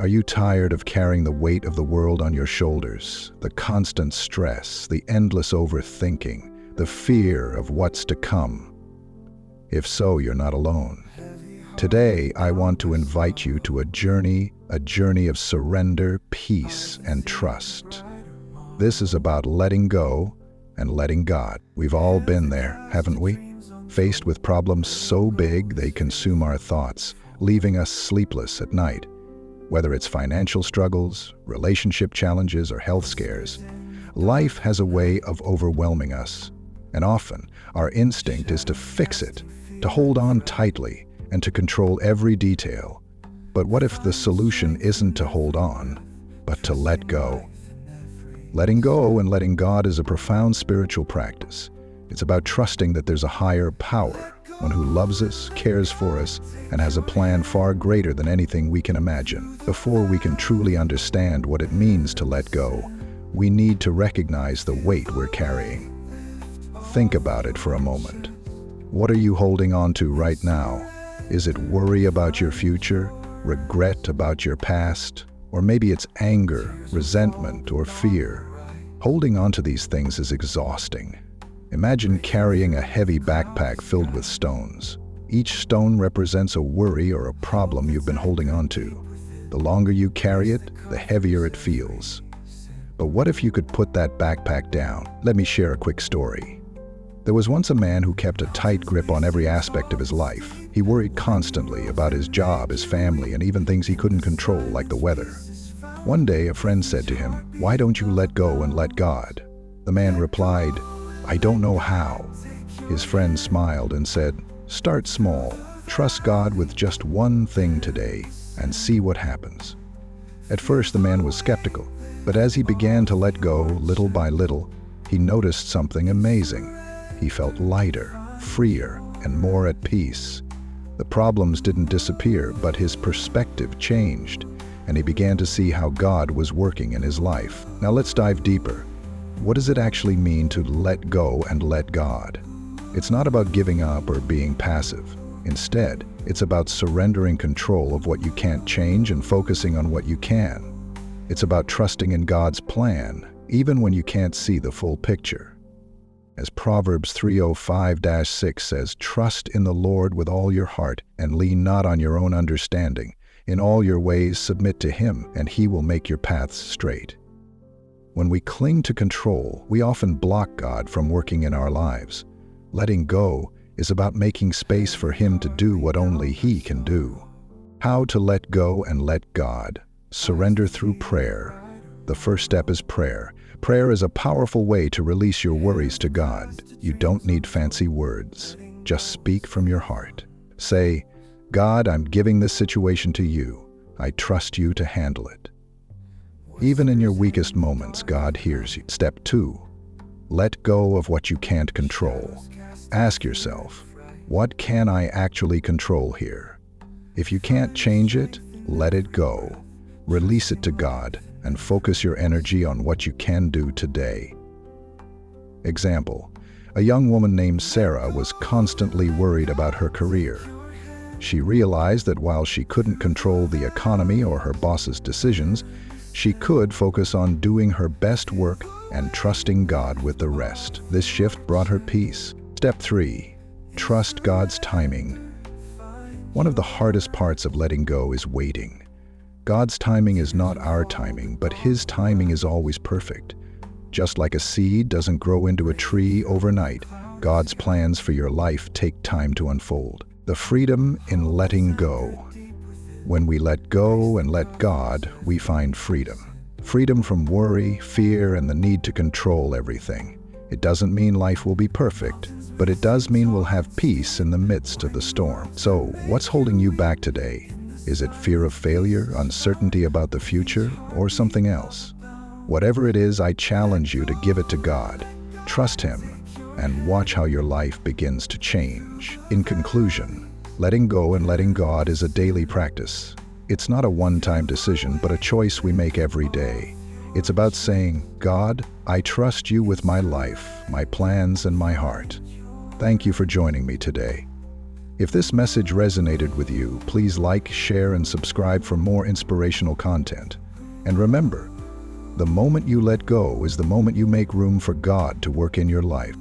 Are you tired of carrying the weight of the world on your shoulders? The constant stress, the endless overthinking, the fear of what's to come? If so, you're not alone. Today, I want to invite you to a journey of surrender, peace, and trust. This is about letting go and letting God. We've all been there, haven't we? Faced with problems so big they consume our thoughts, leaving us sleepless at night. Whether it's financial struggles, relationship challenges, or health scares, life has a way of overwhelming us. And often, our instinct is to fix it, to hold on tightly, and to control every detail. But what if the solution isn't to hold on, but to let go? Letting go and letting God is a profound spiritual practice. It's about trusting that there's a higher power, one who loves us, cares for us, and has a plan far greater than anything we can imagine. Before we can truly understand what it means to let go, we need to recognize the weight we're carrying. Think about it for a moment. What are you holding on to right now? Is it worry about your future, regret about your past, or maybe it's anger, resentment, or fear? Holding on to these things is exhausting. Imagine carrying a heavy backpack filled with stones. Each stone represents a worry or a problem you've been holding on to. The longer you carry it, the heavier it feels. But what if you could put that backpack down? Let me share a quick story. There was once a man who kept a tight grip on every aspect of his life. He worried constantly about his job, his family, and even things he couldn't control, like the weather. One day, a friend said to him, "Why don't you let go and let God?" The man replied, "I don't know how." His friend smiled and said, "Start small. Trust God with just one thing today and see what happens." At first, the man was skeptical, but as he began to let go little by little, he noticed something amazing. He felt lighter, freer, and more at peace. The problems didn't disappear, but his perspective changed, and he began to see how God was working in his life. Now let's dive deeper. What does it actually mean to let go and let God? It's not about giving up or being passive. Instead, it's about surrendering control of what you can't change and focusing on what you can. It's about trusting in God's plan, even when you can't see the full picture. As Proverbs 3:05-6 says, "Trust in the Lord with all your heart and lean not on your own understanding. In all your ways submit to Him, and He will make your paths straight." When we cling to control, we often block God from working in our lives. Letting go is about making space for Him to do what only He can do. How to let go and let God? Surrender through prayer. The first step is prayer. Prayer is a powerful way to release your worries to God. You don't need fancy words. Just speak from your heart. Say, "God, I'm giving this situation to you. I trust you to handle it." Even in your weakest moments, God hears you. Step 2. Let go of what you can't control. Ask yourself, what can I actually control here? If you can't change it, let it go. Release it to God and focus your energy on what you can do today. Example: a young woman named Sarah was constantly worried about her career. She realized that while she couldn't control the economy or her boss's decisions, she could focus on doing her best work and trusting God with the rest. This shift brought her peace. Step 3. Trust God's timing. One of the hardest parts of letting go is waiting. God's timing is not our timing, but His timing is always perfect. Just like a seed doesn't grow into a tree overnight, God's plans for your life take time to unfold. The freedom in letting go. When we let go and let God, we find freedom. Freedom from worry, fear, and the need to control everything. It doesn't mean life will be perfect, but it does mean we'll have peace in the midst of the storm. So, what's holding you back today? Is it fear of failure, uncertainty about the future, or something else? Whatever it is, I challenge you to give it to God. Trust Him, and watch how your life begins to change. In conclusion, letting go and letting God is a daily practice. It's not a one-time decision, but a choice we make every day. It's about saying, "God, I trust you with my life, my plans, and my heart. Thank you for joining me today." If this message resonated with you, please like, share, and subscribe for more inspirational content. And remember, the moment you let go is the moment you make room for God to work in your life.